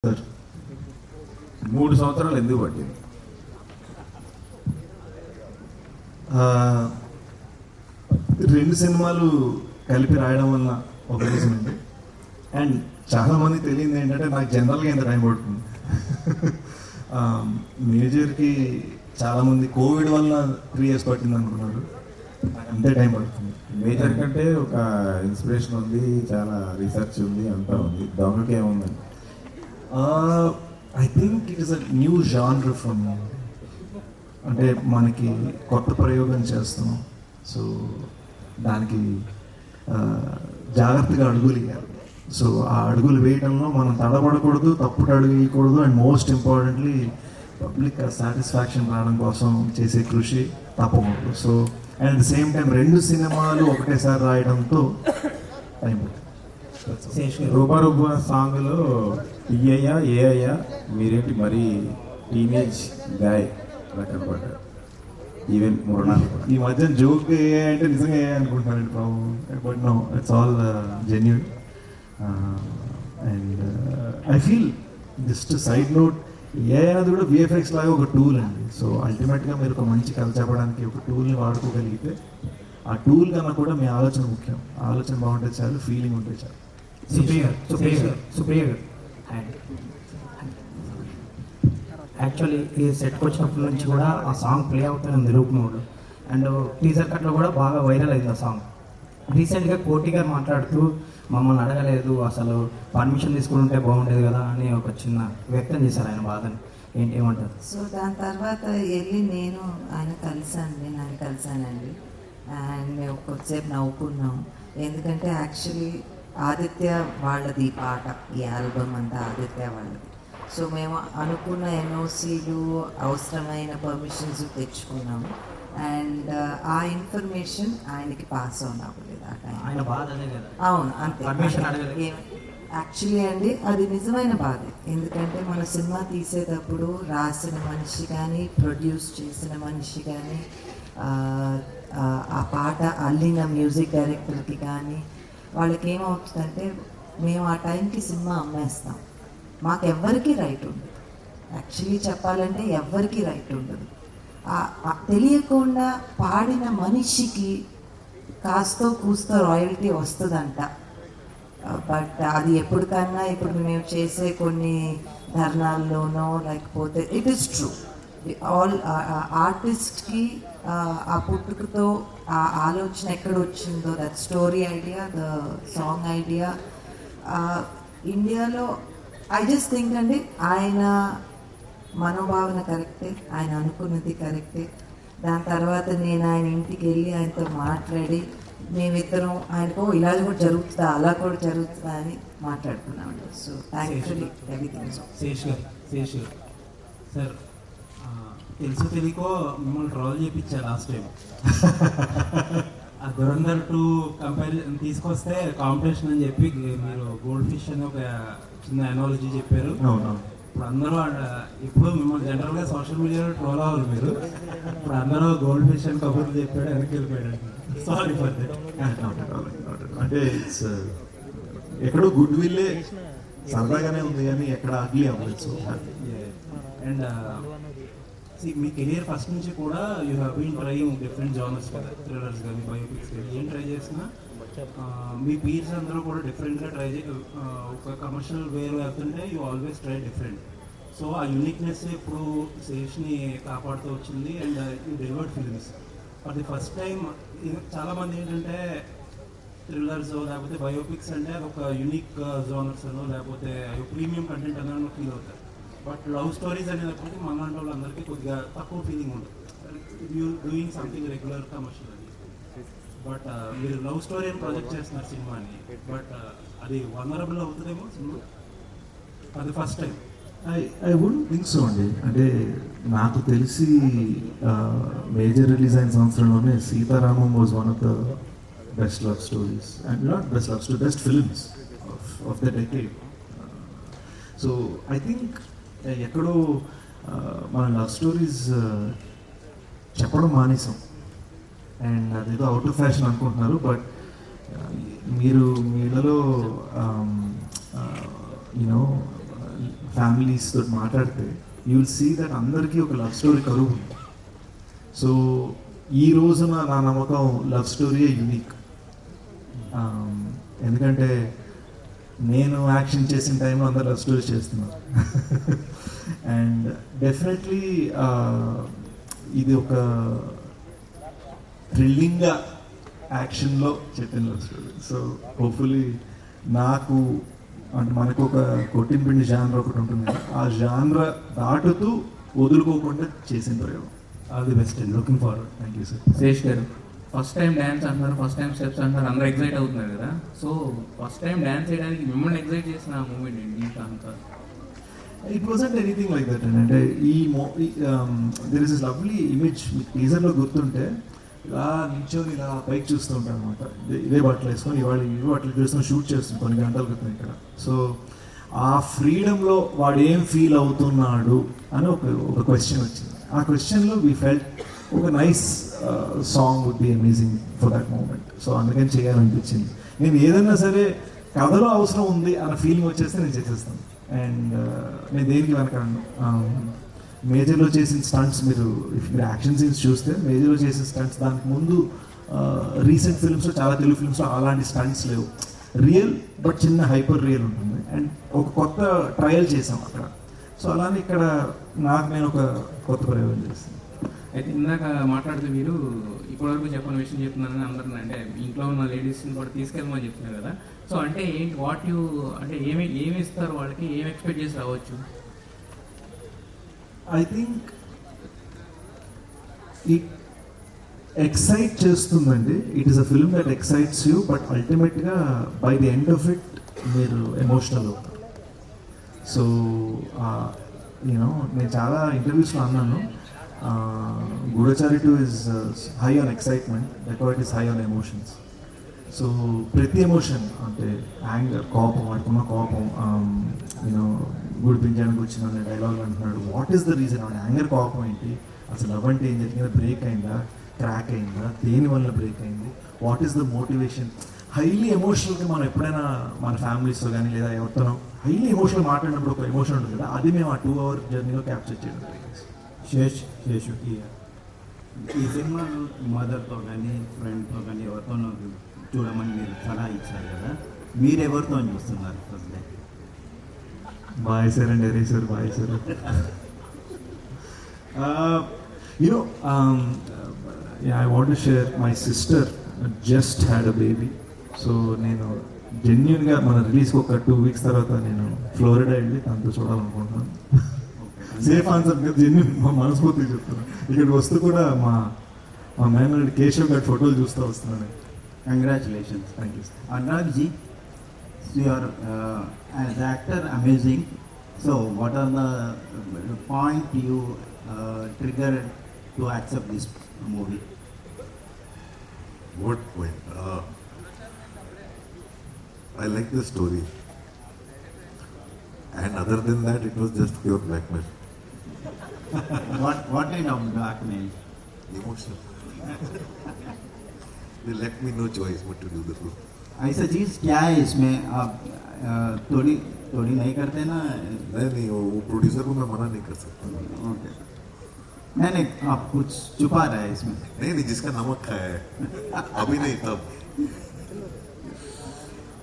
Sir 3 సంవత్సరాలు ఎందుకు పట్టింది? రెండు సినిమాలు కలిపి రాయడం వల్ల ఒక రీజన్ ఉంది. అండ్ చాలామంది తెలియదు ఏంటంటే నాకు జనరల్గా ఎంత టైం పడుతుంది. మేజర్కి చాలామంది కోవిడ్ వల్ల 3 years పట్టింది అనుకున్నారు. నాకు అంతే టైం పడుతుంది. మేజర్ కంటే ఒక ఇన్స్పిరేషన్ ఉంది, చాలా రీసెర్చ్ ఉంది, అంతా ఉంది. దొంగకి ఏముందండి? I think it is a new genre from మీ. అంటే మనకి కొత్త ప్రయోగం చేస్తున్నాం. సో దానికి జాగ్రత్తగా అడుగులు వేయాలి. సో ఆ అడుగులు వేయడంలో మనం తడబడకూడదు, తప్పుడు అడుగు వేయకూడదు. And most importantly public satisfaction రావడం కోసం చేసే కృషి తప్పకూడదు. So and at the same time 2 సినిమాలు ఒకటేసారి రాయడంతో టైం పడుతుంది. రూపా రూపా సాంగ్లో టీఐయా ఏఐయా మీరేంటి మరీ టీనేజ్ గాయ్ అలా కనపడ్డారు. ఈవెన్ మురణాలు కూడా. ఈ మధ్య జోక్ అంటే నిజంగా అనుకుంటున్నానండి బాబు. But no, it's all genuine. And I feel just side note, ఏ అనేది కూడా విఎఫ్ఎక్స్ లాగా ఒక టూల్ అండి. సో అల్టిమేట్గా మీరు ఒక మంచి కథ చెప్పడానికి ఒక టూల్ని వాడుకోగలిగితే ఆ టూల్ కన్నా కూడా మీ ఆలోచన ముఖ్యం. ఆలోచన బాగుంటే చాలు, ఫీలింగ్ ఉంటే చాలు. సుప్రియ యాక్చువల్లీ ఈ సెట్కి వచ్చినప్పటి నుంచి కూడా ఆ సాంగ్ ప్లే అవుతుంది రూపంలో. అండ్ టీజర్ కట్లో కూడా బాగా వైరల్ అయింది ఆ సాంగ్. రీసెంట్గా కోటి గారు మాట్లాడుతూ మమ్మల్ని అడగలేదు, అసలు పర్మిషన్ తీసుకుని ఉంటే బాగుండేది కదా అని ఒక చిన్న వ్యక్తం చేశారు ఆయన బాధని. ఏమంటారు? సో దాని తర్వాత వెళ్ళి నేను కలిసానండి. అండ్ మేము కొద్దిసేపు నవ్వుకున్నాం. ఎందుకంటే యాక్చువల్లీ ఆదిత్య వాళ్ళది ఈ పాట, ఈ ఆల్బమ్ అంతా ఆదిత్య వాళ్ళది. సో మేము అనుకున్న ఎన్ఓసీలు, అవసరమైన పర్మిషన్స్ తెచ్చుకున్నాము. అండ్ ఆ ఇన్ఫర్మేషన్ ఆయనకి పాస్ ఆన్ అవ్వలేదు ఆ టైం. ఆయన బాధ అదే కదా. అవును, అంతే. పర్మిషన్ అడగలేదు. యాక్చువల్లీ అండి అది నిజమైన బాధ. ఎందుకంటే మన సినిమా తీసేటప్పుడు రాసిన మనిషి కానీ, ప్రొడ్యూస్ చేసిన మనిషి కానీ, ఆ పాట అల్లిన మ్యూజిక్ డైరెక్టర్కి కానీ వాళ్ళకి ఏమవుతుందంటే మేము ఆ టైంకి సినిమా అమ్మేస్తాం. మాకెవ్వరికీ రైట్ ఉండదు. యాక్చువల్లీ చెప్పాలంటే ఎవ్వరికీ రైట్ ఉండదు. తెలియకుండా పాడిన మనిషికి కాస్తో కూస్తో రాయల్టీ వస్తుందంట. బట్ అది ఎప్పటికన్నా ఇప్పుడు మేము చేసే కొన్ని ధర్నాల్లోనో లేకపోతే ఇట్ ఈస్ ట్రూ. ఆల్ ఆర్టిస్ట్కి ఆ పుట్టుకతో ఆ ఆలోచన ఎక్కడ వచ్చిందో, that story idea, the song idea ఇండియాలో ఐ జస్ట్ థింక్ అండి ఆయన మనోభావన కరెక్టే, ఆయన అనుకున్నది కరెక్టే. దాని తర్వాత నేను ఆయన ఇంటికి వెళ్ళి ఆయనతో మాట్లాడి మేమిద్దరం ఆయనకు ఇలా కూడా జరుగుతుందా, అలా కూడా జరుగుతుందా అని మాట్లాడుకున్నామండి. So thankfully everything. Sesh garu sir, తెలుసు తెలియకో మిమ్మల్ని ట్రోల్ చేయించారు లాస్ట్ టైం. ఆ దురంధర్ 2 కంపారిజన్ తీసుకొస్తే కాంపిటీషన్ అని చెప్పి మీరు గోల్డ్ ఫిష్ అని ఒక చిన్న ఎనాలజీ చెప్పారు. ఇప్పుడు అందరూ ఇప్పుడు మిమ్మల్ని జనరల్గా సోషల్ మీడియాలో ట్రోల్ అవ్వాలి మీరు. ఇప్పుడు అందరూ గోల్డ్ ఫిష్ అని కబుర్లు చెప్పాడు, వెనక్కి వెళ్ళిపోయాడు. Sorry for that. అంటే ఎక్కడో గుడ్ విల్లే సరదాగానే ఉంది కానీ ఎక్కడ అగ్లీ అవ్వచ్చు. అండ్ మీ కెరియర్ ఫస్ట్ నుంచి కూడా you have been trying different genres కదా, థ్రిల్లర్స్ కానీ బయోపిక్స్ కానీ ఏం ట్రై చేసినా మీ పీర్స్ అందరూ కూడా డిఫరెంట్గా ట్రై ఒక కమర్షియల్ వేలో వెళ్తుంటే you always try different. So ఆ యూనిక్నెస్ ఇప్పుడు శేష్ని కాపాడుతూ వచ్చింది. And you delivered films for the first time. చాలామంది ఏంటంటే థ్రిల్లర్స్ లేకపోతే బయోపిక్స్ అంటే అదొక యూనిక్ జోనర్స్ అనో లేకపోతే ప్రీమియం కంటెంట్ అనో ఫీల్ అవుతారు. బట్ లవ్ స్టోరీస్ అనేటప్పటికీ మన వాళ్ళందరికీ కొద్దిగా తక్కువ ఫీలింగ్ ఉంటుంది. You doing something regular commercial అని. బట్ మీరు లవ్ స్టోరీ అని ప్రొజెక్ట్ చేస్తున్నారు సినిమాని. బట్ అది వనరబుల్ అవుతుందేమో సినిమా అది first time. I wouldn't think so అండి. అంటే నాకు తెలిసి మేజర్ రిలీజ్ అయిన సంవత్సరంలోనే Sitaramam was one of the best love stories, and not best love story, best films of the decade. So I think ఎక్కడో మన లవ్ స్టోరీస్ చెప్పడం మానేసాం. అండ్ అదేదో అవుట్ ఆఫ్ ఫ్యాషన్ అనుకుంటున్నారు. బట్ మీరు మీ ఇళ్ళలో యూనో ఫ్యామిలీస్ తోటి మాట్లాడితే యూ విల్ సీ దట్ అందరికీ ఒక లవ్ స్టోరీ కరువు ఉంది. సో ఈ రోజున నా నమ్మకం లవ్ స్టోరీయే యూనిక్. ఎందుకంటే నేను యాక్షన్ చేసిన టైంలో అందరు లవ్ స్టోరీ చేస్తున్నారు. అండ్ డెఫినెట్లీ ఇది ఒక థ్రిల్లింగ్గా యాక్షన్లో చెప్పిన లవ్ స్టోరీ. సో హోప్ఫుల్లీ నాకు అంటే మనకు ఒక కొట్టింపిండి జానర్ ఒకటి ఉంటుంది కదా, ఆ జానర్ దాటుతూ వదులుకోకుండా చేసిన ప్రయోగం. All the best and looking forward. Thank you sir. Sesh గారు, ఫస్ట్ టైం డ్యాన్స్ అంటున్నారు, ఫస్ట్ టైం స్టెప్స్ అంటున్నారు, అందరూ ఎగ్జైట్ అవుతున్నారు కదా. సో ఫస్ట్ టైం డ్యాన్స్ చేయడానికి మిమ్మల్ని ఎగ్జైట్ చేసిన మూమెంట్ ఏంటి ఇంకా అంతా? It wasn't anything like that అండి. అంటే there is is lovely image మీకు టీజర్లో గుర్తుంటే ఇలా నిల్చొని ఇలా పైకి చూస్తూ ఉంటాను అనమాట. ఇదే బట్టలు వేసుకొని ఇవాళ ఇవి బట్టలు చూసుకొని షూట్ చేస్తుంది కొన్ని గంటల క్రితం ఇక్కడ. సో ఆ ఫ్రీడమ్లో వాడు ఏం ఫీల్ అవుతున్నాడు అని ఒక క్వశ్చన్ వచ్చింది. ఆ క్వశ్చన్లో వీ ఫెల్ట్ ఒక nice song would be amazing for that moment. So అందుకని చేయాలనిపించింది. నేను ఏదైనా సరే కథలో అవసరం ఉంది అన్న ఫీలింగ్ వచ్చేస్తే నేను చేసేస్తాను. అండ్ నేను దేనికి వెనకాడను. మేజర్లో చేసిన స్టంట్స్ మీరు యాక్షన్ సీన్స్ చూస్తే మేజర్లో చేసిన స్టంట్స్ దానికి ముందు రీసెంట్ ఫిల్మ్స్లో చాలా తెలుగు ఫిల్మ్స్లో అలాంటి స్టంట్స్ లేవు. రియల్ బట్ చిన్న హైపర్ రియల్ ఉంటుంది. అండ్ ఒక కొత్త ట్రయల్ చేసాం అక్కడ. సో అలానే ఇక్కడ నేను ఒక కొత్త ప్రయోగం చేస్తాను. అయితే ఇందాక మాట్లాడుతూ మీరు ఇప్పటివరకు చెప్పని విషయం చెప్తున్నారని అందరిని, అంటే ఇంట్లో ఉన్న లేడీస్ని కూడా తీసుకెళ్ళమని చెప్తున్నారు కదా. సో అంటే ఏంటి అంటే ఏమి ఇస్తారు వాళ్ళకి, ఏమి ఎక్స్పెక్ట్ చేసి రావచ్చు? ఐ థింక్ ఇట్ ఎక్సైట్ చేస్తుందండి. It is a film that excites you, but అల్టిమేట్గా by the end of it మీరు ఎమోషనల్ అవుతారు. సో యూనో నేను చాలా ఇంటర్వ్యూస్లో అన్నాను, గూఢచారి 2 is high on excitement, Dacoit is high on emotions. So ప్రతి ఎమోషన్ అంటే anger, కోపం, వాడుకున్న కోపం, యూనో గుడి పింజానికి వచ్చిన డైలాగ్ అంటున్నాడు. What is the reason? అంటే యాంగర్, కోపం ఏంటి, అసలు లవ్ అంటే ఏం జరిగిందా, బ్రేక్ అయిందా, క్రాక్ అయిందా, దేనివల్ల బ్రేక్ అయింది, what is the motivation. Highly ఎమోషనల్గా మనం ఎప్పుడైనా మన ఫ్యామిలీస్తో కానీ లేదా ఎవరితోనో హైలీ ఎమోషనల్ మాట్లాడినప్పుడు ఒక ఎమోషన్ ఉంటుంది కదా, అది మేము ఆ 2 hour జర్నీలో క్యాప్చర్ చేయడం జరిగింది. శేషుకి ఈ సినిమా మదర్తో కానీ ఫ్రెండ్తో కానీ ఎవరితో చూడమని మీరు సలహా ఇచ్చారు కదా, మీరు ఎవరితో చూస్తున్నారు ఫస్ట్? బాయ్ సార్ అండ్ ఎరే sir, boy sir. You know I want to share, my sister just had a baby. So నేను జెన్యున్గా మన రిలీజ్కి ఒక 2 weeks తర్వాత నేను ఫ్లోరిడా వెళ్ళి తనతో చూడాలనుకుంటున్నాను. సేఫ్ ఆన్సర్ కదా, జెన్యున్, మా మనస్ఫూర్తిగా చెప్తున్నాను. ఇక్కడికి వస్తూ కూడా మా మేనల్డ్ కేశవ్ గారి ఫోటోలు చూస్తూ వస్తున్నాను. Congratulations. Thank you. Anurag ji, you are as actor amazing. So what are the point you triggered to accept this movie? What point? I like the story. And other than that, it was just pure blackmail. What kind of blackmail? Emotional. They left me no choice but to do the film. ऐसा चीज क्या है इसमें? आप थोड़ी नहीं करते ना? नहीं, वो प्रोड्यूसर को मैं मना नहीं कर सकता. ओके, नहीं, आप कुछ छुपा रहे हैं इसमें. नहीं, जिसका नमक खाया है अभी नहीं तब.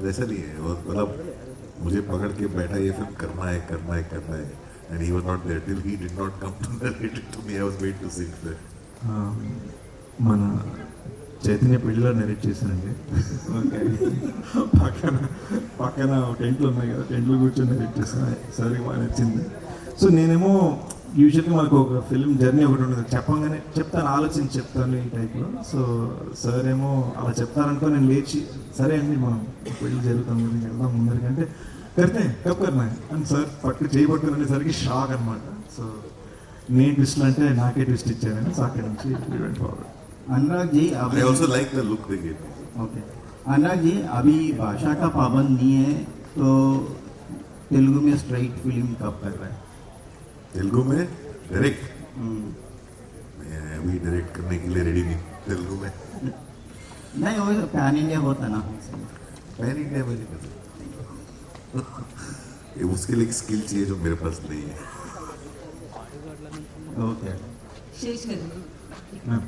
वैसा नहीं है. मतलब मुझे पकड़ के बैठा, ये फिल्म करना है. And he was not there till he did not come to narrate it to me. I was waiting to sit there. మన చైతన్య పెళ్లిలో నెరేట్ చేశానండి. ఓకే, పక్కన టెంట్లు ఉన్నాయి కదా, టెంట్లు కూర్చొని నెరేట్ చేశాను. సరే బాగా నచ్చింది. సో నేనేమో యూజువల్గా మనకు ఒక ఫిల్మ్ జర్నీ ఒకటి ఉంటుంది, చెప్పంగానే చెప్తాను, ఆలోచించి చెప్తాను ఈ టైప్లో. సో సార్ ఏమో అలా చెప్తారనుకో నేను లేచి సరే అండి మనం పెళ్లి జరుగుతాం కదా వెళ్దాం ముందరికంటే కర్తే కప్ కర్నా అని సార్ చేయబట్టుకునేసరికి షాక్ అనమాట. సో నేను ట్విస్ట్లు అంటే నాకే ట్విస్ట్ ఇచ్చారని. సో అక్కడి నుంచి event forward. Anurag ji, I also like the look they gave me. Okay, Anurag ji, अभी भाषा का पाबंद नहीं है तो तेलुगु में स्ट्राइट फिल्म कब कर रहा है? तेलुगु में डायरेक्ट मैं अभी डायरेक्ट करने के लिए रेडी नहीं. तेलुगु में नहीं, वो पैन इंडिया होता ना. पैन इंडिया में नहीं कर सकता. उसके लिए स्किल चाहिए जो मेरे पास नहीं है. ఓకే శేష్ గారు మ్యామ్.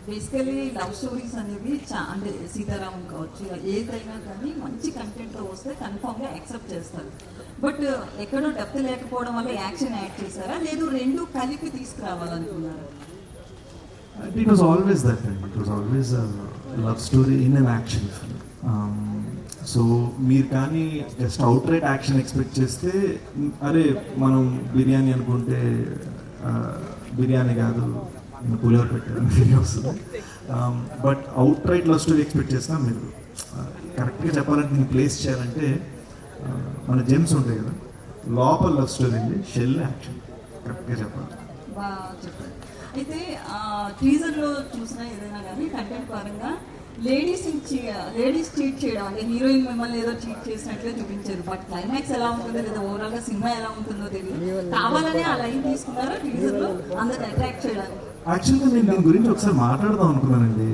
బేసికలీ లవ్ స్టోరీస్ అనేవి అంటే సీతారామం కావచ్చు ఇలా ఏదైనా కానీ మంచి కంటెంట్తో వస్తే కన్ఫామ్గా యాక్సెప్ట్ చేస్తారు. బట్ ఎక్కడో డెప్త్ లేకపోవడం వల్ల యాక్షన్ యాడ్ చేశారా లేదు రెండు కలిపి తీసుకురావాలనుకున్నారా? It was always that time. It was always a love story in an action film. So మీరు కానీ just out right action expect చేస్తే అరే మనం బిర్యానీ అనుకుంటే బిర్యానీ కాదు పులిహోర పెట్టారని ఫీలింగ్ వస్తుంది. But out right love story expect చేసినా మీరు కరెక్ట్గా చెప్పాలంటే నేను ప్లేస్ చేయాలంటే మన జెమ్స్ ఉంటాయి కదా, లోపల లవ్ స్టోరీ అండి, షెల్ యాక్షన్, కరెక్ట్గా చెప్పాలి. బాగా చెప్పారు. అయితే టీజర్లో చూసినా ఏదైనా కానీ కంటెంట్ పరంగా లేడీస్ చీట్ చేయడం అంటే హీరోయిన్ మిమ్మల్ని ఏదో చీట్ చేసినట్లే చూపించారు. బట్ క్లైమాక్స్ ఎలా ఉంటుందో లేదా ఓవరాల్గా సినిమా ఎలా ఉంటుందో తెలియదు. కావాలని ఆ లైన్ తీసుకున్నారా టీజర్లో అందరిని అట్రాక్ట్ చేయడానికి? యాక్చువల్గా నేను దీని గురించి ఒకసారి మాట్లాడదాం అనుకున్నానండి.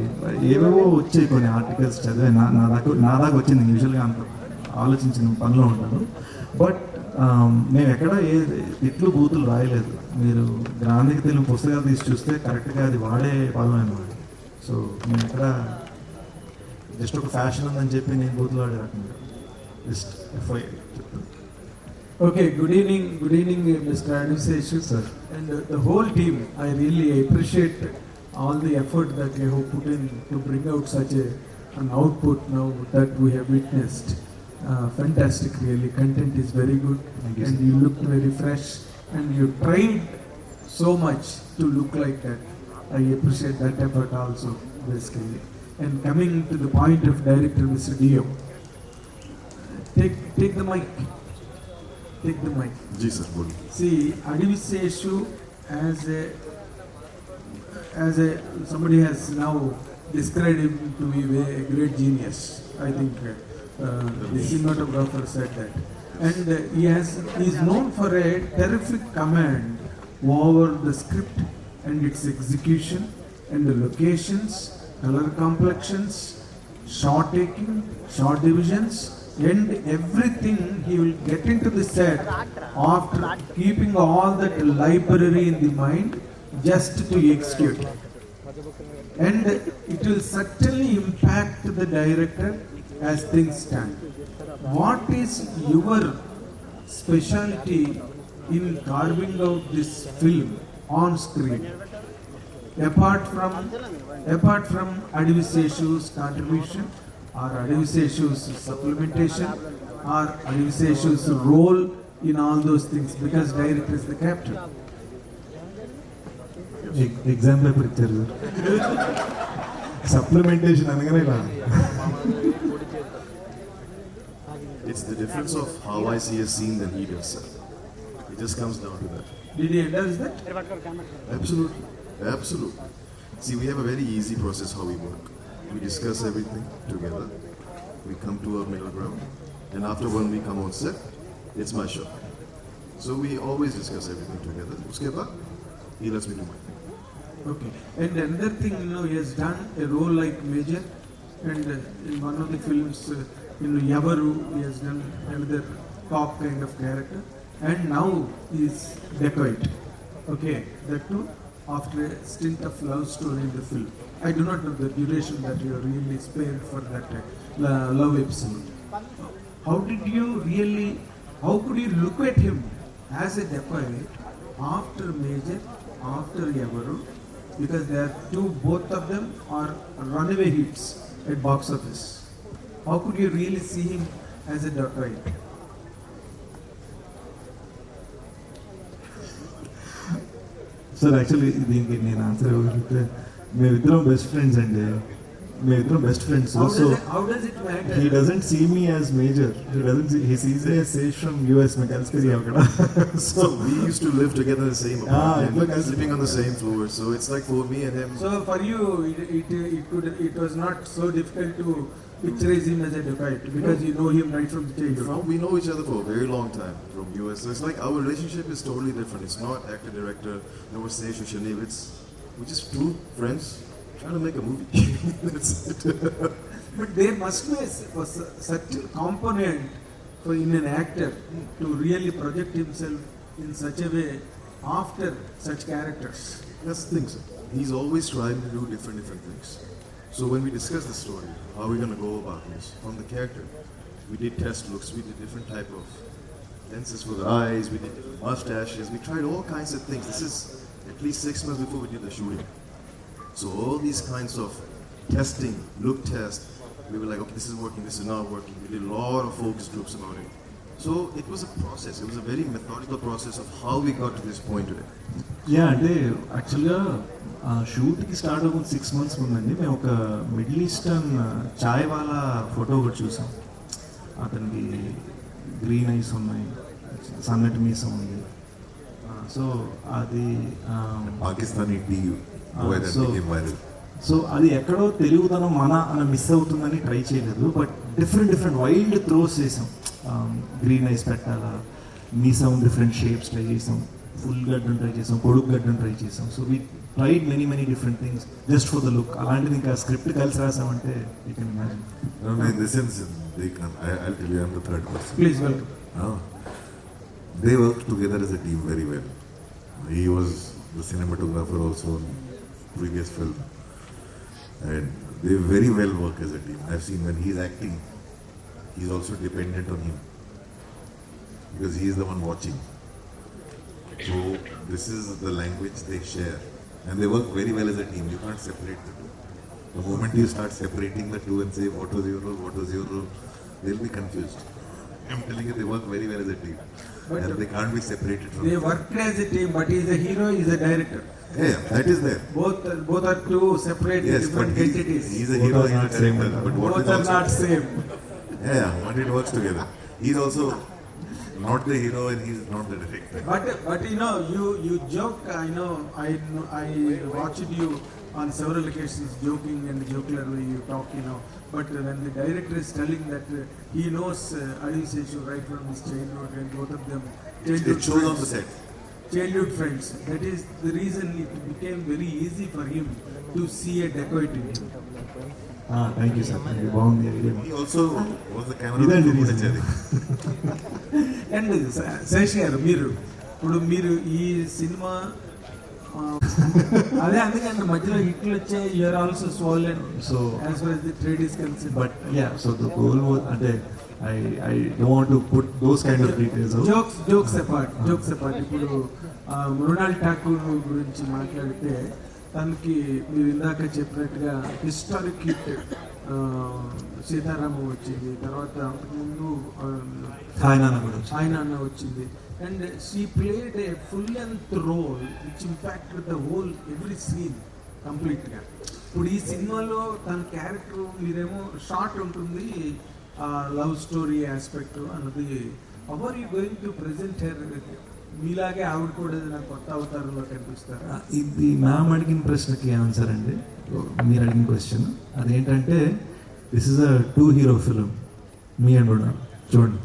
ఏవేవో వచ్చాయి కొన్ని ఆర్టికల్స్ చదివే నా దాకా వచ్చింది. యూజువల్గా అంత ఆలోచించిన పనిలో ఉంటాను. బట్ మేము ఎక్కడ తిట్లు బూతులు రాయలేదు. మీరు గ్రాంధిక తెలుగు పుస్తకాలు తీసి చూస్తే కరెక్ట్గా అది వాడే పదం అనమాట. సో నేను ఎక్కడ జస్ట్ ఒక ఫ్యాషన్ ఉందని చెప్పి నేను బూతులు వాడే రకంగా జస్ట్ ఎఫ్ఐ చెప్తాను. Okay, good evening, Mr. Advisation, sir, and the whole team. I really appreciate all the effort that you have put in to bring out such an output now that we have witnessed. Fantastic, really. Content is very good, and you look very fresh, and you tried so much to look like that. I appreciate that effort also, basically. And coming to the point of director, Mr. Dio, take the mic. Take the mic. जी sir बोलिए. See, Adivaseshu as a somebody has now described him to be a great genius. I think the cinematographer said that, and he is known for a terrific command over the script and its execution and the locations, color complexions, shot taking, shot divisions, and everything. He will get into the set after keeping all that library in the mind just to execute, and it will certainly impact the director as things stand. What is your specialty in carving out this film on screen apart from Adivaseshu's contribution or Adivaseshu's supplementation or Adivaseshu's role in all those things, because director is the captain? Exam paper ఇచ్చారు sir. Supplementation అనగానే ఇలా It's the difference of how I see a scene than he does, sir. It just comes down to that. Did he endorse that? Absolutely. Absolutely. See, we have a very easy process how we work. We discuss everything together. We come to a middle ground. And after when we come on set, it's my show. So we always discuss everything together. Uske baad, he lets me do my thing. Okay. And another thing, he has done a role like Major, and in one of the films, Yavaru, he has done another cop kind of character, and now he is dacoit. Okay, that too after a stint of love story in the film. I do not know the duration that you are really spared for that love episode. How could you look at him as a dacoit after Major, after Yavaru? Because both of them are runaway hits at box office. How could you really see him as a dacoit? Sir actually దీనికి నేను answer ఇవ్వగలిగితే మేమిద్దరం best friends అండి. మేమిద్దరం best friends. So How does it matter? he doesn't see me as major. He sees a Sage from US. मैं कल से दिया करा. So we used to live together in the same apartment, look, sleeping on the same floor. So it's like for me and him. So for you, it was not so difficult to picturize him as a dacoit because you know him right from the childhood. We know each other for a very long time from US. So it's like our relationship is totally different. It's not actor director, no Sage or Shaniv. We're just two friends trying to make a movie. That's it. But there must be a certain component for in an actor to really project himself in such a way after such characters? That's the thing, sir. He's always trying to do different things. So when we discuss the story, how are we going to go about this? From the character, we did test looks, we did different type of lenses for the eyes, we did different mustaches, we tried all kinds of things. This is at least 6 months before we did the shooting. So all these kinds of testing, look test, we were like, okay, this is working, this is not working. We did a lot of focus groups about it. So it was a process. It was a very methodical process of how we got to this point today. Yeah అంటే యాక్చువల్గా షూట్కి start అవ్వకుండా 6 months ముందండి మేము ఒక middle eastern చాయ్ వాళ్ళ photo ఒకటి చూసాం. అతనికి green ice ఉన్నాయి, సన్నటి మీసం ఉంది. సో అది పాకిస్తానీ టీ సో అది ఎక్కడో తెలుగుతనం అని మిస్ అవుతుందని ట్రై చేయలేదు. బట్ డిఫరెంట్ వైల్డ్ త్రోస్ చేసాం. గ్రీన్ ఐస్ పెట్టాలా, మీసం డిఫరెంట్ షేప్స్ ట్రై చేసాం, ఫుల్ గడ్డను ట్రై చేసాం, పొడుగు గడ్డను ట్రై చేసాం. So we tried many different things just for the look. అలాంటిది ఇంకా స్క్రిప్ట్ కలిసి రాసామంటే you can imagine. In the sense, I'll tell you, I'm the third person. Please welcome. They worked together as a team very well. He was the cinematographer also in previous film, and they very well work as a team. I've seen when he's acting, he's also dependent on him because he is the one watching. So this is the language they share, and they work very well as a team. You can't separate the two. The moment you start separating the two and say what was your role, they'll be confused. I'm telling you, they work very well as a team, and they can't be separated from. They work as a team, but he's a hero, he's a director. Yeah, that is there. Both are two separate Yes, but different entities. he's a hero, he's a director. But what Both is are also, not same. yeah, but it works together. He's also not the hero and he's not the director. But you know, you joke. I watched you on several occasions joking and jocularly you talk. But when the director is telling that he knows Adi Seshu right from his childhood, and both of them childhood It shows friends, on the set. childhood friends. That is the reason it became very easy for him to see a dacoit in him. Thank you sir, బాగుంది idea. He also was the camera. ఇదండి man. reason. And Sesh garu, మీరు ఈ cinema అదే అందుకని మధ్యలో హిట్లు వచ్చే you are also swollen so as for the trade is concern. But yeah, so the goal అంటే I don't want to put those kind of details out. Jokes apart ఇప్పుడు మృణాల్ ఠాకూర్ గురించి మాట్లాడితే తనకి మీరు ఇందాక చెప్పినట్టుగా హిస్టారిక్ హిట్ సీతారామం వచ్చింది, తర్వాత అంతకుముందు ఆయన అన్న వచ్చింది. And she played a full length role which impacted the whole every scene కంప్లీట్గా. ఇప్పుడు ఈ సినిమాలో తన క్యారెక్టర్ మీరేమో షార్ట్ ఉంటుంది, లవ్ స్టోరీ ఆస్పెక్ట్ అన్నది. How are you going to present her? మీలాగే ఆవిడ కూడా నాకు కొత్త అవతారంలో కనిపిస్తారా? ఇది మ్యామ్ అడిగిన ప్రశ్నకి ఆన్సర్ అండి. మీరు అడిగిన క్వశ్చన్ అదేంటంటే, this is a 2 hero film, మీ అండ్ మృణాల్. చూడండి.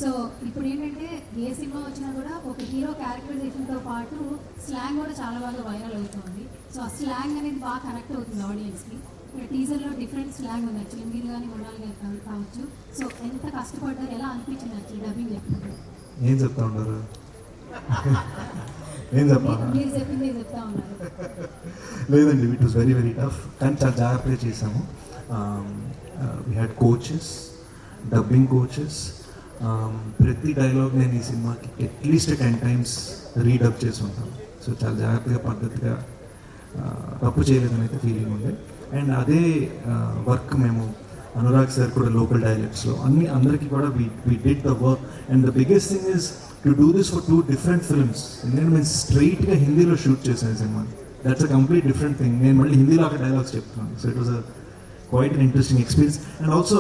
సో ఇప్పుడు ఏంటంటే ఏ సినిమా వచ్చినా కూడా ఒక హీరో క్యారెక్టరైజేషన్తో పాటు స్లాంగ్ కూడా చాలా బాగా వైరల్ అవుతుంది. సో ఆ స్లాంగ్ అనేది బాగా కనెక్ట్ అవుతుంది ఆడియన్స్కి. ఇప్పుడు టీజర్లో డిఫరెంట్ స్లాంగ్ ఉంది యాక్చువల్లీ, మీరు కానీ మృణాల్ గారు కావచ్చు. సో ఎంత కష్టపడ్డారు, ఎలా అనిపించింది యాక్చువల్లీ డబ్బింగ్ చెప్తున్నారు? ఏం చెప్తా ఉంటారు? ఏం చెప్పాలి? మీరు చెప్పింది చెప్తా ఉన్నారు. లేదండి, ఇట్ వాస్ వెరీ టఫ్, కానీ చాలా జాగ్రత్తగా చేసాము. We had coaches, dubbing coaches. ప్రతి డైలాగ్ నేను ఈ సినిమాకి అట్లీస్ట్ 10 times రీడబ్ చేసి ఉంటాను. సో చాలా జాగ్రత్తగా పద్ధతిగా తప్పు చేయలేదని అయితే ఫీలింగ్ ఉంది. అండ్ అదే వర్క్ మేము అనురాగ్ సార్ కూడా లోకల్ డైలెక్ట్స్లో అందరికీ కూడా we did the work. And the biggest thing is to do this for 2 different films. ఎందుకంటే మేము స్ట్రైట్గా హిందీలో షూట్ చేశాను సినిమా. That's a complete different thing. నేను మళ్ళీ హిందీలో అక్కడ డైలాగ్స్ చెప్తున్నాను. So it was a quite an interesting experience. And also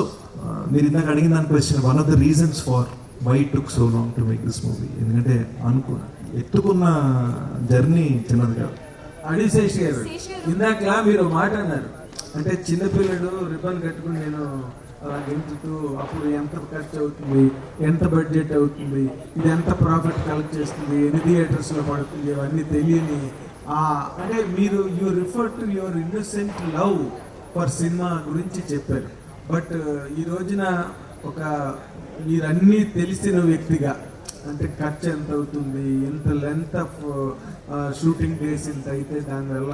మీరు ఇందాక అడిగిన దాని question, one of the reasons for why it took so long to make this movie. ఎందుకంటే ఎత్తుకున్న జర్నీ చిన్నది కాదు. అడిశేష్ గారు, ఇందాక మీరు మాట అన్నారు, అంటే చిన్నపిల్లడు రిబ్బన్ కట్టుకుని నేను అలా గెంతుతూ అప్పుడు ఎంత ఖర్చు అవుతుంది, ఎంత బడ్జెట్ అవుతుంది, ఇది ఎంత ప్రాఫిట్ కలెక్ట్ చేస్తుంది, ఎన్ని థియేటర్స్లో పడుతుంది, అవన్నీ తెలియని అంటే మీరు you refer to your innocent love for cinema గురించి చెప్పారు. బట్ ఈ రోజున ఒక మీరన్నీ తెలిసిన వ్యక్తిగా, అంటే ఖర్చు ఎంత అవుతుంది, ఎంత లెంత్ ఆఫ్ షూటింగ్ డేస్ ఎంత అయితే దానివల్ల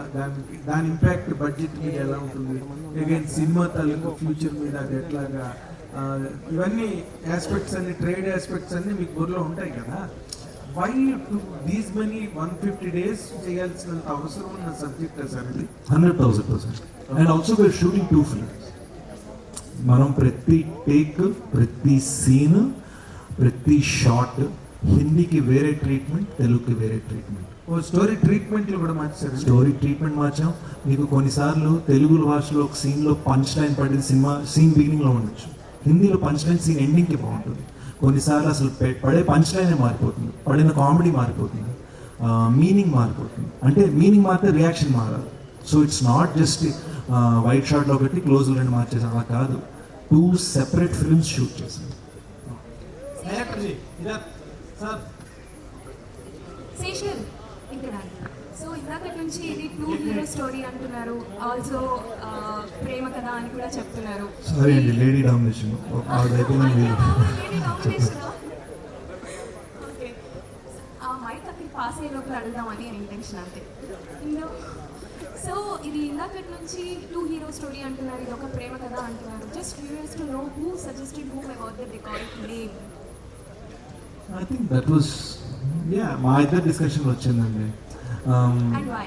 దాని ఇంపాక్ట్ బడ్జెట్ మీద ఎలా ఉంటుంది, అగైన్ సినిమా తాలూకు ఫ్యూచర్ మీద అది ఎట్లాగా, ఇవన్నీ ఆస్పెక్ట్స్ అన్ని, ట్రేడ్ ఆస్పెక్ట్స్ అన్ని మీకు బుర్రలో ఉంటాయి కదా. Why do these many 150 days చేయాల్సినంత అవసరం ఉన్న సబ్జెక్ట్ సార్ ఇది? 100,000%. And also we're shooting 2 films. మనం ప్రతి టేక్, ప్రతి సీన్, ప్రతి షాట్ హిందీకి వేరే ట్రీట్మెంట్, తెలుగుకి వేరే ట్రీట్మెంట్. స్టోరీ ట్రీట్మెంట్లు కూడా మార్చారు. స్టోరీ ట్రీట్మెంట్ మార్చాం. మీకు కొన్నిసార్లు తెలుగు భాషలో ఒక సీన్లో పంచ్ లైన్ పడిన సినిమా సీన్ బిగినింగ్లో ఉండొచ్చు, హిందీలో పంచ్ లైన్ సీన్ ఎండింగ్కి బాగుంటుంది. కొన్నిసార్లు అసలు పడే పంచ్ లైనే మారిపోతుంది, పడిన కామెడీ మారిపోతుంది, మీనింగ్ మారిపోతుంది. అంటే మీనింగ్ మారితే రియాక్షన్ మారాలి. So it's not just wide షార్ట్లో ఒకటి క్లోజ్లో రెండు మార్చేసాం, అలా కాదు. 2 separate films షూట్ చేసాం. శేషర్ ఇక్కడ. సో ఇందాక నుంచి ఇది 2 hero స్టోరీ అంటున్నారు, ఆల్సో ప్రేమ కథ అని కూడా చెప్తున్నారు. సారీ అండి, లేడీ డామినేషన్ ఓకే, ఆ మైక్ అక్కడికి పాస్ అయ్యే లోపల అడుగుదామని ఇంటెన్షన్ అంతే. సో ఇది ఇందాకటి నుంచి 2 hero స్టోరీ అంటున్నారు, ఇది ఒక ప్రేమ కథ అంటున్నారు. Just curious to know who suggested whom about the record name. I think that was మా ఇద్దరు డిస్కషన్ వచ్చిందండి. And why?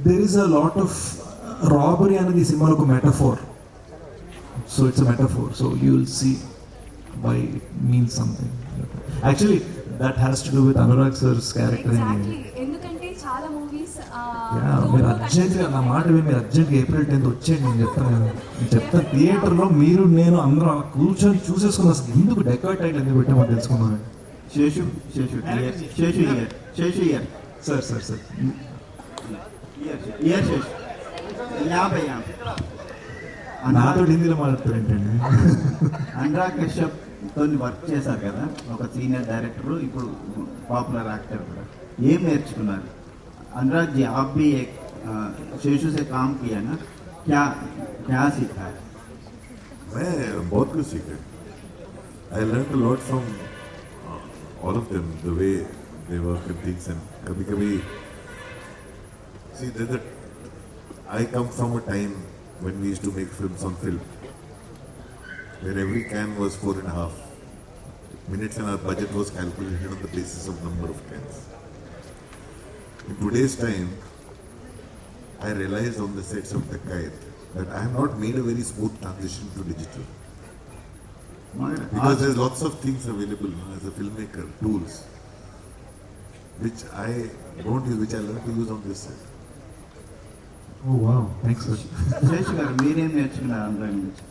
there is a lot of robbery అనేది ఈ సినిమాలో ఒక metaphor. So it's a metaphor. So you will see why it means something. Actually that has to do with Anurag sir's character. Exactly. ఎందుకంటే చాలా movies మీరు అర్జెంట్గా నా మాట విని మీరు అర్జెంట్గా April 10th వచ్చేయండి. నేను చెప్తాను థియేటర్లో మీరు నేను అందరం అలా కూర్చొని చూసేసుకున్నాం. అసలు ఎందుకు డెకార్డ్ టైటిల్ ఎందుకు పెట్టామో తెలుసుకున్నాను. శేషు సార్ నాతో హిందీలో మాట్లాడతారు ఏంటండి? అనురాగ్ కశ్యప్ తోని వర్క్ చేశారు కదా, ఒక సీనియర్ డైరెక్టర్, ఇప్పుడు పాపులర్ యాక్టర్ కూడా. ఏం నేర్చుకున్నారు? अनुराग जी, आप भी एक शेषु से काम किया ना, क्या सीखा है? मैं बहुत कुछ सीखा. I learned a lot from all of them, the way they work and things. And kabhi see that I come from a time when we used to make films on film, where every can was 4.5 minutes and our budget was calculated on the basis of number of cans. In today's time, I realized on the sets of Dakkayat that I have not made a very smooth transition to digital. Because there's lots of things available now as a filmmaker, tools, which I don't use, which I learned to use on this set. Oh wow, thanks sir. Seshu గారు మీరేం నేర్చుకున్నారు అనురాగ్ నుంచి?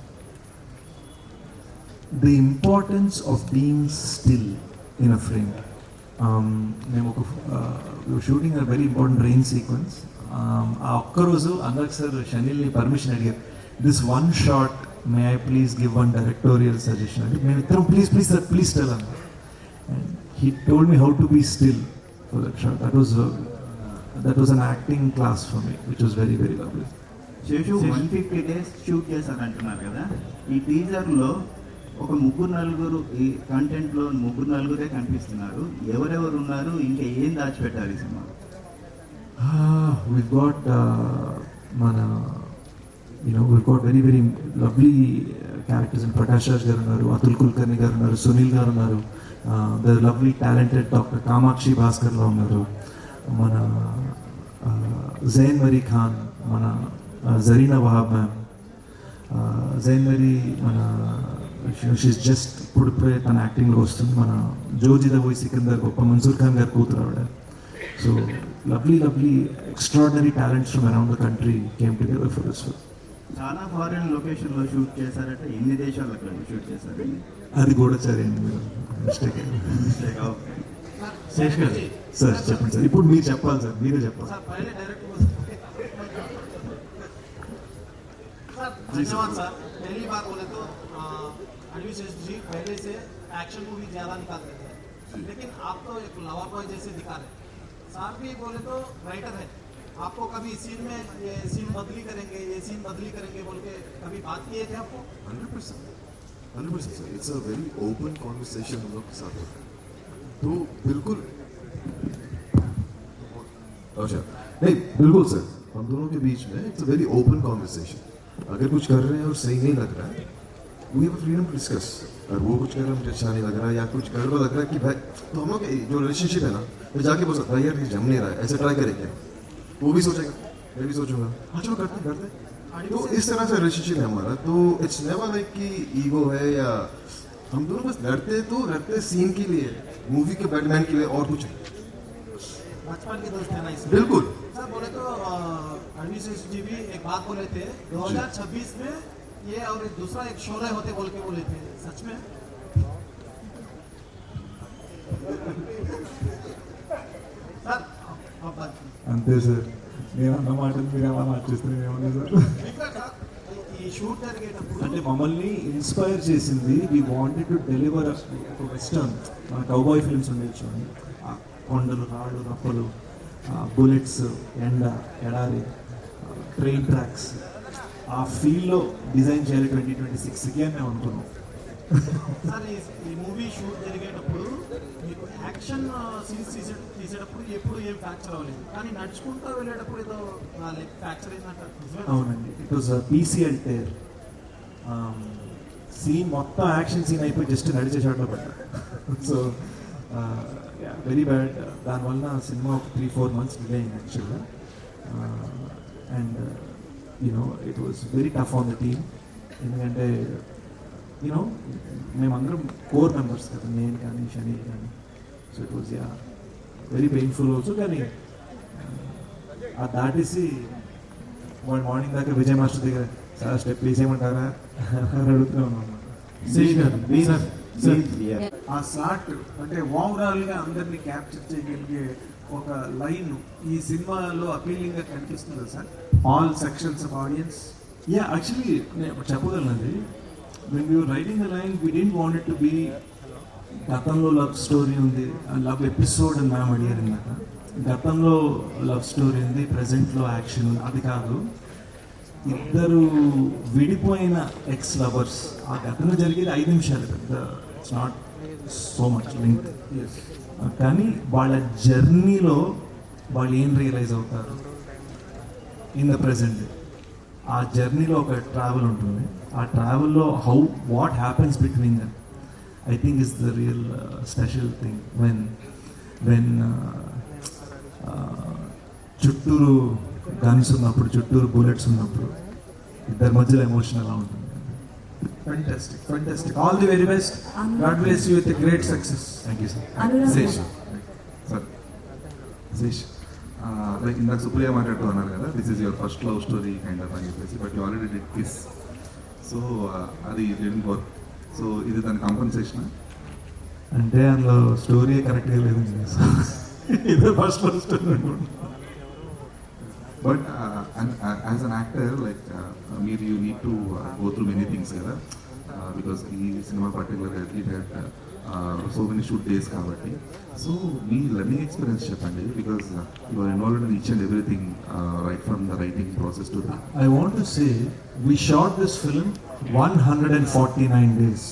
The importance of being still in a frame. మేము ఒక shooting a very important rain sequence. ఆ ఒక్కరోజు Anurag sir షనిల్ని permission అడిగారు, this one shot may I please give one directorial suggestion అంటే మేము ఇద్దరం ప్లీజ్ సార్ ప్లీజ్ టెల్ అన్న. And he told me how to be still for that shot. That was an acting class for me which was very very lovely. Seshu 150 days shoot చేశారు అంటున్నారు కదా, ఈ టీజర్లో ఒక 3-4 ఈ కంటెంట్లో 3-4 కనిపిస్తున్నారు. ఎవరెవరు ఉన్నారు, ఇంకా ఏం దాచిపెట్టారు ఈ cinema? We've got we've got very very lovely characters in Prakash Raj garu unnaru, Atul Kulkarni garu unnaru, Sunil garu unnaru, the lovely talented Dr. Kamakshi Bhaskar lo unnaru, mana Zain Mari Khan, mana Zarina Wahab ma'am, Zain Mari mana she's just ఇప్పుడే తన యాక్టింగ్లో వస్తుంది. మన Joji the boy Sikandar గొప్ప మన్సూర్ ఖాన్ గారు కూతురు ఆవిడ. So lovely extraordinary talents from around the country came together for this film. చాలా ఫారిన్ లొకేషన్లో షూట్ చేశారంటే ఎన్ని దేశాలకు షూట్ చేశారు? అది గూఢచారి అండి, మీరు మిస్టేక్. సార్ చెప్పండి సార్, ఇప్పుడు మీరు చెప్పాలి సార్, మీరే చెప్పాలి. धन्यवाद सर. पहली बात बोले तो अनवी शेष जी पहले से एक्शन मूवी ज़्यादा निकालते थे, लेकिन आप तो एक लवर बॉय जैसे दिखा रहे, सार भी बोले तो राइटर है, आपको कभी सीन में ये सीन बदली करेंगे, ये सीन बदली करेंगे बोल के कभी बात किए थे आपको? 100% sir, it's a very open conversation हम लोग के साथ होता है, तो बिल्कुल। अच्छा, नहीं बिल्कुल सर, हम दोनों के बीच में it's a very open conversation. अगर कुछ कर रहे हैं और सही नहीं लग रहा है, we have freedom to discuss. और वो कुछ कर रहा है मुझे अच्छा नहीं लग रहा है, या कुछ कर रहा लग रहा है कि भाई, तो हम लोग जो रिलेशनशिप है ना, मैं जाके बोल सकता भाई यार ये जम नहीं रहा है, ऐसे ट्राई करेंगे। वो भी सोचेगा, मैं भी सोचूंगा, हाँ चलो करते। तो इस तरह से रिलेशनशिप है हमारा। तो इट्स नेवर लाइक कि ईगो है, या हम दोनों बस लड़ते सीन के लिए, मूवी के बैटमैन के लिए, और कुछ नहीं। बचपन के दोस्त है ना इसलिए। बिल्कुल सर बोले तो रणवीर सिंह जी भी एक बात बोले थे 2026 में ये और एक दूसरा एक शोले होते बोल के बोले थे, सच में? सर अब बात అంతే సార్, నేను అన్న మాటలు మీరు అలా మార్చేస్తున్నారు ఏమన్నా సార్? ఈ షూట్ జరిగేటప్పుడు అంటే మమ్మల్ని ఇన్స్పైర్ చేసింది, వీ వాంటెడ్ టు డెలివర్ ఒక వెస్టర్న్, మన కౌబాయ్ ఫిల్మ్స్ ఉండేవి చూడండి, ఆ కొండలు, రాళ్ళు, రప్పలు, బుల్లెట్స్, ఎండ, ఎడారి, ట్రైన్ ట్రాక్స్, ఆ ఫీల్డ్లో డిజైన్ చేయాలి 2026కి అని మేము అనుకున్నాం. సార్ ఈ మూవీ షూట్ జరిగేటప్పుడు మీకు యాక్షన్ సీన్స్ తీసేటప్పుడు ఎప్పుడు ఏం ఫ్రాక్చర్ అవ్వలేదు, కానీ నడుచుకుంటూ వెళ్ళేటప్పుడు ఏదో లెగ్ ఫ్రాక్చర్ అయిందంట. అవునండి, it was PCL tear. Scene మొత్తం యాక్షన్ సీన్ అయిపోయి జస్ట్ నడిచే చోట్ల పడ్డా. So very bad. దానివల్ల సినిమా ఒక 3-4 months డిలే అయింది యాక్చువల్గా. And it was very tough on the team, ఎందుకంటే మేమందరం కోర్ మెంబర్స్ కదా, నేను కానీ షనీల్ కానీ. So it was very painful also. కానీ దాటేసి వాడు మార్నింగ్ దాకా విజయ్ మాస్టర్ దగ్గర సార్ స్టెప్ వేసేయమంటారా అని అడుగుతూనే ఉన్నాం. ఆ స్లాట్ అంటే ఓవరాల్గా అందరినీ క్యాప్చర్ చేయగలిగే ఒక లైన్ ఈ సినిమాలో అపీలింగ్గా కనిపిస్తుంది sir, all sections of audience. Yeah, actually నేను చెప్పగలనండి, when we were writing the line, we didn't want it to be గతంలో లవ్ స్టోరీ ఉంది, లవ్ ఎపిసోడ్ అని మ్యామ్ అడిగారు ఇందాక. గతంలో లవ్ స్టోరీ ఉంది, ప్రజెంట్లో యాక్షన్ ఉంది, అది కాదు. ఇద్దరు విడిపోయిన ఎక్స్ లవర్స్, ఆ ఘటన జరిగేది 5 నిమిషాలు, పెద్ద it's not so much link. కానీ వాళ్ళ జర్నీలో వాళ్ళు ఏం రియలైజ్ అవుతారు ఇన్ ద ప్రజెంట్, ఆ జర్నీలో ఒక ట్రావెల్ ఉంటుంది. ఆ ట్రావెల్లో what happens between them I think is the real special thing. When చుట్టూరు గన్స్ ఉన్నప్పుడు, చుట్టూరు బుల్లెట్స్ ఉన్నప్పుడు ఇద్దరి మధ్యలో ఎమోషన్ ఎలా ఉంటుంది. Fantastic. All the very best. God bless you with a great success. Thank you sir. Sesh, like ఇందాక సుప్రియ మాట్లాడుతూ అన్నారు కదా, this is your first love story kind of అని చెప్పేసి, but you already did kiss. So అది didn't work. So ఇది దాని compensation అంటే అందులో స్టోరీ కరెక్ట్గా లేదు, ఇదే ఫస్ట్ లవ్ స్టోరీ అనుకుంటున్నాను. But as an actor like మీరు you need to go through many things కదా, బికాస్ ఈ సినిమా పర్టికులర్గా it had so many shoot days కాబట్టి. సో మీ లెర్నింగ్ ఎక్స్పీరియన్స్ చెప్పండి, because you are involved in each and everything right from the writing process to the. I want to say we shot this film 149 days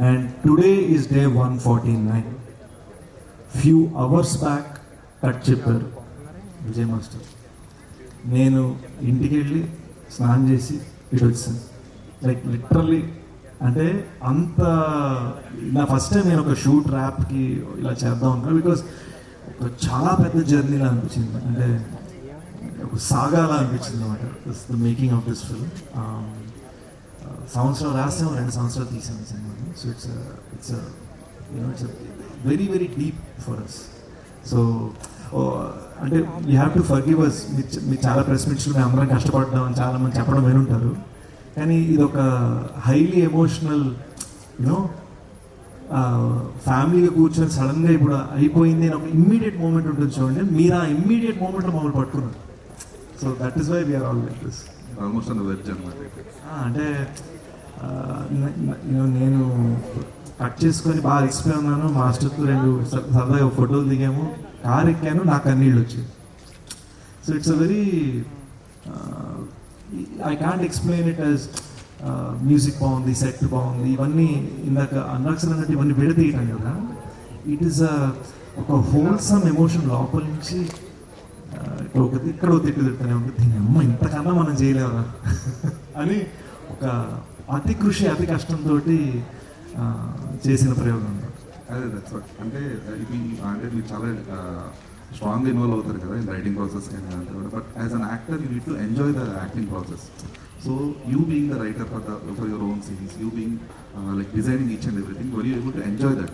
and today is day 149. Few hours back cut చెప్పారు Vijay master. నేను ఇంటికి వెళ్ళి స్నానం చేసి ఇటు వచ్చాను. Like literally, అంటే అంత నా ఫస్ట్ టైం నేను ఒక షూట్ ర్యాప్కి ఇలా చేద్దాం అనుకున్నా, బికాజ్ చాలా పెద్ద జర్నీలా అనిపించింది, అంటే ఒక సాగాలా అనిపించింది అనమాట. The making of this film. సంవత్సరం రాసాము, 2 సంవత్సరాలు తీసాము సినిమాని. So it's very very deep for us. So అంటే you have to forgive us. మీరు చాలా ప్రెస్ మీట్స్లో మేము అందరం కష్టపడ్డామని చాలామంది చెప్పడం వినుంటారు, కానీ ఇది ఒక హైలీ ఎమోషనల్ ఫ్యామిలీగా కూర్చొని సడన్గా ఇప్పుడు అయిపోయింది అని ఒక ఇమ్మీడియట్ మూమెంట్ ఉంటుంది చూడండి. మీరు ఆ ఇమ్మీడియట్ మూమెంట్లో మమ్మల్ని పట్టుకున్నారు. So that is why we're all like this. Almost on the wedge అన్నమాట. అంటే నేను కట్ చేసుకొని బాగా ఎక్స్ప్లెయిన్ ఉన్నాను. మాస్టర్తో 2 సరదాగా ఫోటోలు దిగాము, కార్ ఎక్కాను, నాకు కన్నీళ్ళు వచ్చాయి. So it's a very I can't explain it as music బాగుంది, సెట్ బాగుంది, ఇవన్నీ ఇందాక అన్నర్సన్ అన్నట్టు ఇవన్నీ విడతీయటం కదా. ఇట్ ఈస్ ఒక హోల్సమ్ ఎమోషన్ లోపల నుంచి ఇక్కడ తిట్టు తిడుతూనే ఉంటుంది, దీని అమ్మ ఇంతకన్నా మనం చేయలేవరా అని ఒక అతి కృషి అతి కష్టంతో చేసిన ప్రయోగం. అదే దట్స్ వాట్ అంటే ఇది అంటే మీరు చాలా స్ట్రాంగ్ ఇన్వాల్వ్ అవుతారు కదా ఇన్ రైటింగ్ ప్రాసెస్ కానీ అంతా కూడా. But as an actor you need to enjoy the acting process. So you being the writer for your own scenes, you being like designing each and everything, were you able to enjoy that?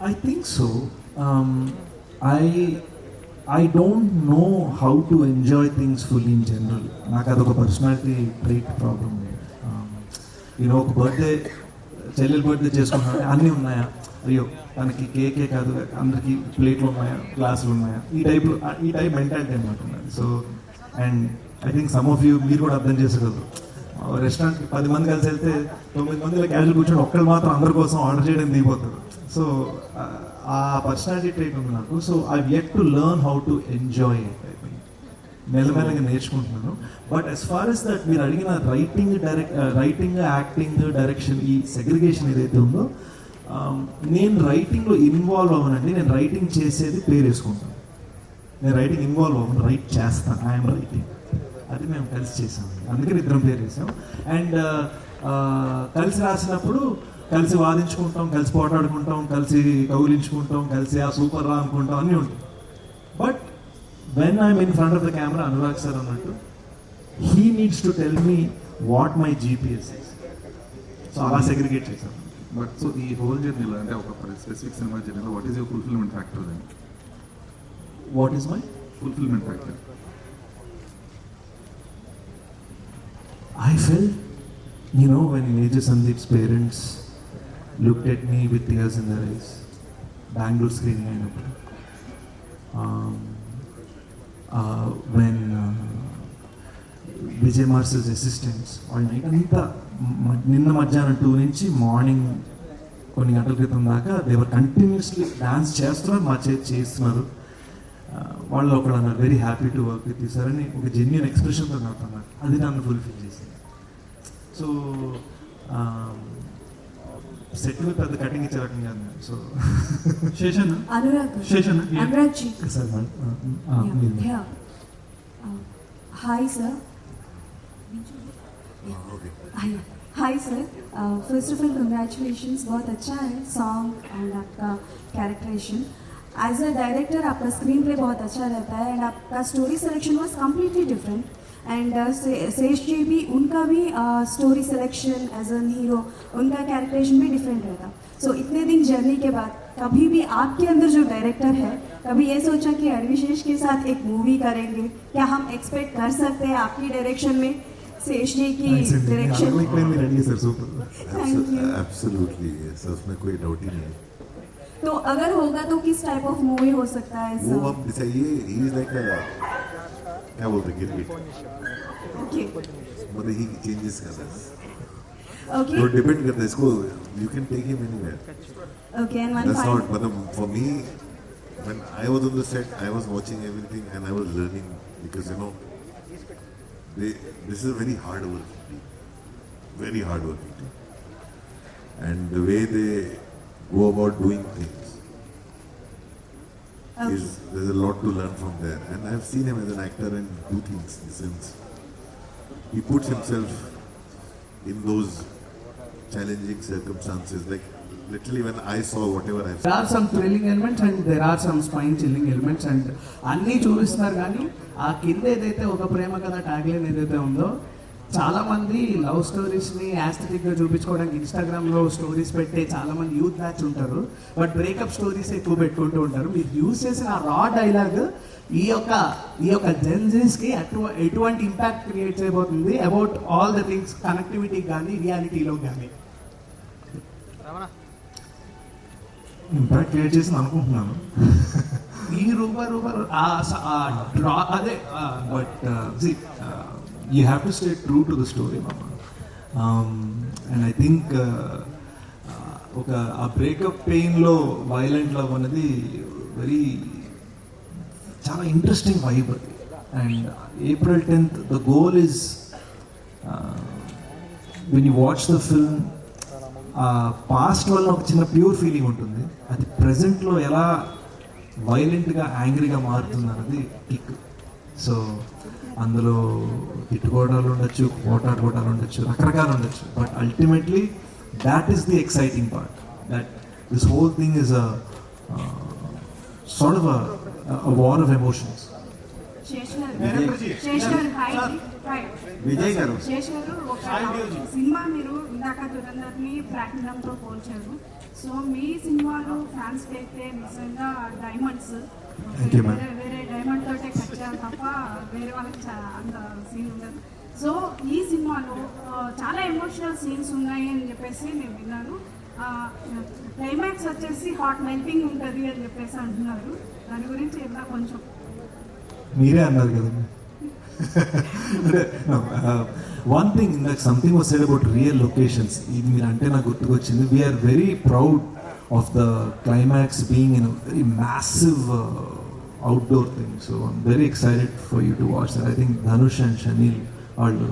I think so. I don't know how to enjoy things fully in general. నాకు అదొక personality trait problem. నేను ఒక birthday చెల్లెలు birthday చేసుకుంటున్నా, అన్నీ ఉన్నాయా, అయ్యో తనకి కేకే కాదు అందరికీ ప్లేట్లు ఉన్నాయా, గ్లాసులు ఉన్నాయా, ఈ టైప్ మెంటాలిటీ అనమాట ఉన్నది. So and I think some of you మీరు కూడా అర్థం చేసుకోగలరు. రెస్టారెంట్కి 10 మంది కలిసి వెళ్తే 9 మంది క్యాజువల్ కూర్చొని ఒక్కళ్ళు మాత్రం అందరి కోసం ఆర్డర్ చేయడం దిగిపోతారు. సో ఆ పర్సనాలిటీ ట్రైట్ ఉంది నాకు. So I yet to learn how to enjoy it. I think మెల్లమెల్లగా నేర్చుకుంటున్నాను. But as far as that మీరు అడిగిన రైటింగ్ యాక్టింగ్ డైరెక్షన్ ఈ సెగ్రిగేషన్ ఏదైతే ఉందో, నేను రైటింగ్లో ఇన్వాల్వ్ అవ్వనండి. నేను రైటింగ్ చేసేది పేరు వేసుకుంటాను. నేను రైటింగ్ ఇన్వాల్వ్ అవ్వను, రైట్ చేస్తాను. I'm writing. అది మేము కలిసి చేసాము, అందుకని ఇద్దరం పేరు వేసాం. అండ్ కలిసి రాసినప్పుడు కలిసి వాదించుకుంటాం, కలిసి పోటాడుకుంటాం, కలిసి కౌలించుకుంటాం, కలిసి ఆ సూపర్ రా అనుకుంటాం, అన్నీ ఉంటాయి. But when I'm in front of the camera, Anurag sir అన్నట్టు, he needs to tell me what my GPS is. So అలా సెగ్రిగేట్ చేశాను. బట్ సో ఈ హోల్ జర్నీలో అంటే ఒక స్పెసిఫిక్ సినిమా జర్నీలో what is your fulfilment factor then? What is my fulfilment factor? I felt, when Major Sandeep's parents looked at me with tears in their eyes, Bangalore screening అయినప్పుడు, when Vijay Marcel's assistants all night అంతా నిన్న మధ్యాహ్నం 2 నుంచి morning కొన్ని గంటల క్రితం దాకా they were continuously dance చేస్తున్నారు, మా చేస్తున్నారు. వాళ్ళు ఒకళ్ళు అన్నారు, very happy to work with you sir అని ఒక జెన్యూన్ ఎక్స్ప్రెషన్తో నాకు అన్నారు. అది నన్ను ఫుల్ఫిల్ చేసింది. సో సెట్ మీద పెద్ద కటింగ్ ఇచ్చే రకం కాదు. So Seshan Anurag ji sir hi sir. Hi sir, first of all congratulations, बहुत अच्छा है सॉन्ग एंड आपका कैरेक्टरेशन. एज अ डायरेक्टर आपका स्क्रीन प्ले बहुत अच्छा रहता है एंड आपका story selection was completely different. And Sesh ji भी, उनका भी story selection as an hero, उनका कैरेक्टरेशन भी डिफरेंट रहता. सो इतने दिन जर्नी के बाद कभी भी आपके अंदर जो डायरेक्टर है, कभी ये सोचा कि अरविशेष के साथ एक मूवी करेंगे? क्या हम एक्सपेक्ट कर सकते हैं आपकी डायरेक्शन में शेष जी की डायरेक्शन? एब्सोल्युटली यस, उसमें कोई डाउट ही नहीं. तो अगर होगा तो किस टाइप ऑफ मूवी हो सकता है सर? वो आप बताइए. ही इज लाइक क्या बोलते हैं, गिरगिट. ओके, मतलब ही चेंजेस कर रहा है. ओके, तो डिपेंड करता है इसको. You can take him anywhere. Okay. And one That's final, not, but for me, when I was on the set, I was watching everything and I was learning because this is a very hard working team, very hard working team, and the way they go about doing things is there's a lot to learn from there. And I've seen him as an actor and do things in the sense he puts himself in those challenging circumstances, like literally when I saw whatever I saw. There are some thrilling elements and there are some spine chilling elements and అన్నీ చూపిస్తున్నారు. కానీ ఆ కింద ఏదైతే ఒక ప్రేమ కథ tagline ఏదైతే ఉందో, చాలామంది లవ్ స్టోరీస్ని యాస్థెటిక్గా చూపించుకోవడానికి ఇన్స్టాగ్రామ్లో స్టోరీస్ పెట్టే చాలామంది యూత్ బ్యాచ్ ఉంటారు. బట్ బ్రేకప్ స్టోరీస్ ఎక్కువ పెట్టుకుంటూ ఉంటారు. మీరు యూజ్ చేసిన ఆ రా డైలాగ్ ఈ యొక్క జెన్జీస్కి ఎటువంటి ఇంపాక్ట్ క్రియేట్ చేయబోతుంది about all the things, connectivity కానీ రియాలిటీలో కానీ? ఇంపాక్ట్ క్రియేట్ చేసి అనుకుంటున్నాను. ఈ రూపర్ అదే but you have to stay true to the story. And I think ఒక ఆ బ్రేకప్ పెయిన్లో వైలెంట్ లవ్ అనేది వెరీ చాలా ఇంట్రెస్టింగ్ వైబ్ అది. And April 10th the goal is when you watch the film past వల్ల ఒక చిన్న ప్యూర్ ఫీలింగ్ ఉంటుంది, అది ప్రజెంట్లో ఎలా వైలెంట్గా యాంగ్రీగా మారుతుంది అన్నది కిక్. సో అందులో తిట్టుకోవడాలు ఉండొచ్చు, పోటాడుకోవడాలు ఉండొచ్చు, రకరకాలు ఉండొచ్చు, but ultimately that is the exciting part, that this whole thing is sort of a war of emotions. Vijay గారు శేష్ గారు ఒక సినిమా మీరు ఇందాక దురంధర్ని ప్లాటినంతో పోల్చారు. సో మీ సినిమాలో ఫ్యాన్స్ అయితే నిజంగా డైమండ్స్, వేరే డైమండ్ తోటే కట్టారు తప్ప వేరే వాళ్ళకి అంత సీన్ ఉండదు. సో ఈ సినిమాలో చాలా ఎమోషనల్ సీన్స్ ఉన్నాయి అని చెప్పేసి నేను విన్నాను. క్లైమాక్స్ వచ్చేసి హాట్ మెల్టింగ్ ఉంటుంది అని చెప్పేసి అంటున్నారు. దాని గురించి ఏమన్నా కొంచెం మీరే అన్నారు కదండి. వన్ థింగ్ ఇందాక something was said about real locations, ఇది మీరు అంటే నాకు గుర్తుకొచ్చింది. We are very proud of the climax being in very massive outdoor thing. So I'm very excited for you to watch that. I think Dhanush and Shaneel వాళ్ళు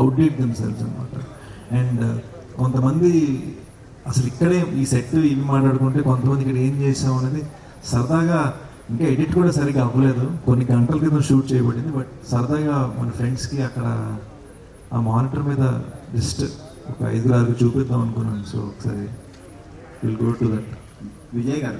outdid themselves అనమాట. And కొంతమంది అసలు ఇక్కడే ఈ సెట్ ఇవి మాట్లాడుకుంటే, కొంతమంది ఇక్కడ ఏం చేసాం అనేది సరదాగా, ఇంకా ఎడిట్ కూడా సరిగ్గా అవ్వలేదు, కొన్ని గంటల క్రితం షూట్ చేయబడింది, బట్ సరదాగా మన ఫ్రెండ్స్కి అక్కడ ఆ మానిటర్ మీద జస్ట్ ఒక 5-6 చూపిద్దాం అనుకున్నాను. సో ఒకసారి will go to that. Vijay గారు